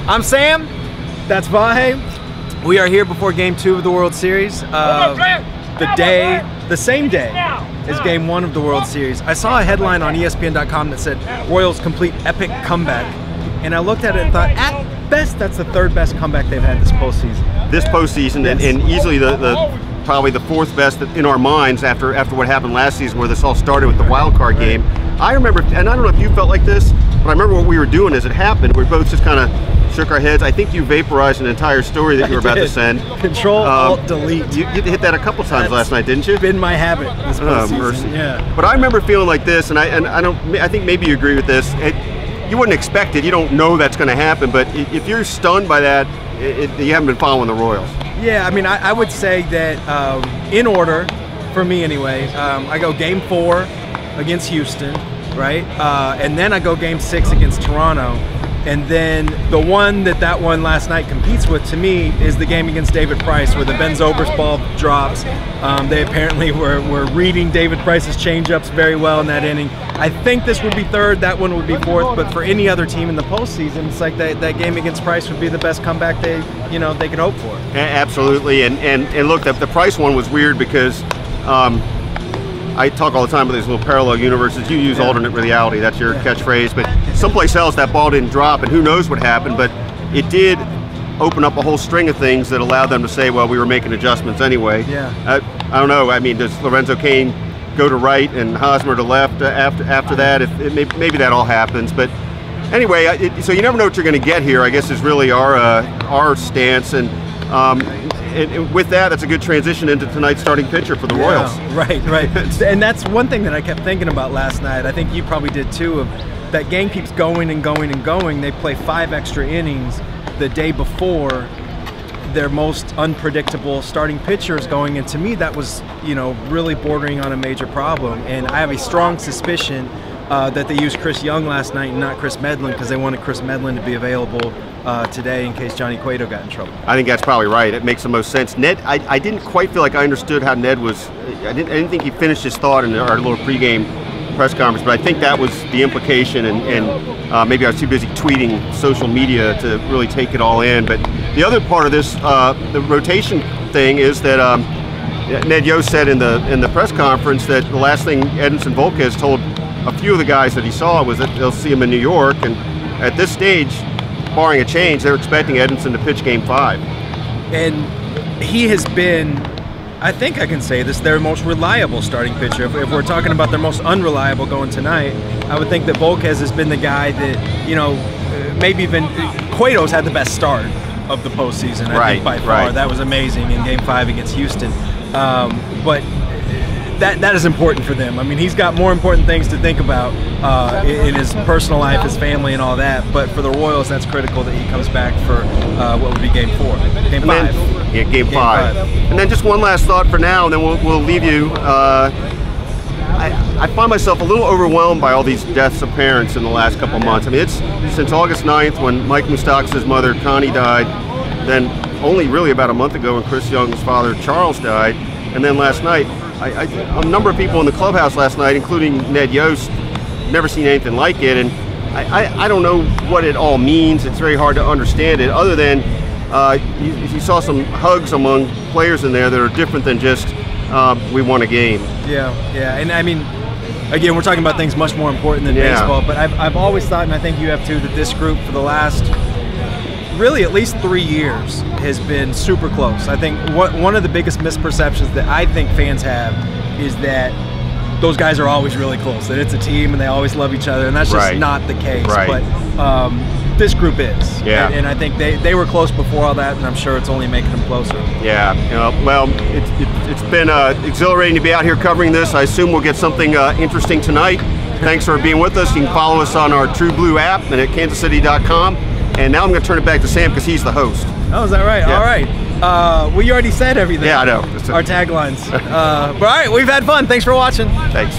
I'm Sam. That's Vahe. We are here before Game 2 of the World Series. The same day as Game 1 of the World Series. I saw a headline on ESPN.com that said Royals complete epic comeback, and I looked at it and thought, at best, that's the third best comeback they've had this postseason. This postseason, yes. and easily probably the fourth best in our minds after what happened last season, where this all started with the wild card game. I remember, and I don't know if you felt like this, but I remember what we were doing as it happened. We both just kind of shook our heads. I think you vaporized an entire story that you were about to send. Control, Alt, Delete. You hit that a couple times last night, didn't you? It's been my habit this postseason. Mercy. Yeah. But I remember feeling like this, and I think maybe you agree with this. You wouldn't expect it. You don't know that's going to happen. But if you're stunned by that, you haven't been following the Royals. Yeah, I mean, I would say that in order, for me anyway, I go Game 4 against Houston, right? And then I go Game 6 against Toronto. And then the one that one last night competes with, to me, is the game against David Price, where the Ben Zobrist ball drops. They apparently were reading David Price's changeups very well in that inning. I think this would be third, that one would be fourth, but for any other team in the postseason, it's like that game against Price would be the best comeback they could hope for. Absolutely, and look, the Price one was weird because I talk all the time about these little parallel universes. You use alternate reality, that's your catchphrase, but someplace else that ball didn't drop, and who knows what happened, but it did open up a whole string of things that allowed them to say, well, we were making adjustments anyway. Yeah. I don't know, I mean, does Lorenzo Cain go to right and Hosmer to left after that? Maybe that all happens, but anyway, so you never know what you're going to get here, I guess, is really our stance, and with that, that's a good transition into tonight's starting pitcher for the Royals. Right. And that's one thing that I kept thinking about last night. I think you probably did too. Of that game keeps going and going and going. They play 5 extra innings the day before their most unpredictable starting pitcher is going, and to me that was really bordering on a major problem. And I have a strong suspicion that they used Chris Young last night and not Chris Medlin, because they wanted Chris Medlin to be available today in case Johnny Cueto got in trouble. I think that's probably right. It makes the most sense. Ned, I didn't quite feel like I understood how Ned was. I didn't think he finished his thought in our little pregame press conference, but I think that was the implication, and maybe I was too busy tweeting social media to really take it all in. But the other part of this, the rotation thing, is that Ned Yost said in the press conference that the last thing Edinson Volquez told a few of the guys that he saw was that they'll see him in New York, and at this stage, barring a change, they're expecting Edinson to pitch Game 5. And he has been, I think I can say this, their most reliable starting pitcher. If we're talking about their most unreliable going tonight, I would think that Volquez has been the guy that, maybe even Cueto's had the best start of the postseason, I think, by far. That was amazing in Game 5 against Houston. But that is important for them. I mean, he's got more important things to think about in his personal life, his family, and all that. But for the Royals, that's critical that he comes back for what would be Game 4, Game 5. Yeah, Game 5. And then just one last thought for now, and then we'll leave you. I find myself a little overwhelmed by all these deaths of parents in the last couple of months. I mean, it's since August 9th when Mike Moustakas' mother, Connie, died, then only really about a month ago when Chris Young's father, Charles, died, and then last night, a number of people in the clubhouse last night, including Ned Yost, never seen anything like it, and I don't know what it all means. It's very hard to understand it, other than you saw some hugs among players in there that are different than just we won a game. Yeah, and I mean, again, we're talking about things much more important than baseball, but I've always thought, and I think you have too, that this group for the last really at least 3 years has been super close. I think one of the biggest misperceptions that I think fans have is that those guys are always really close, that it's a team and they always love each other, and that's just not the case. But this group is. And I think they were close before all that, and I'm sure it's only making them closer. Yeah, well, it's been exhilarating to be out here covering this. I assume we'll get something interesting tonight. Thanks for being with us. You can follow us on our True Blue app and at kansascity.com. And now I'm going to turn it back to Sam because he's the host. Oh, is that right? Yeah. All right. Well, you already said everything. Yeah, I know. Our taglines. But all right, we've had fun. Thanks for watching. Thanks.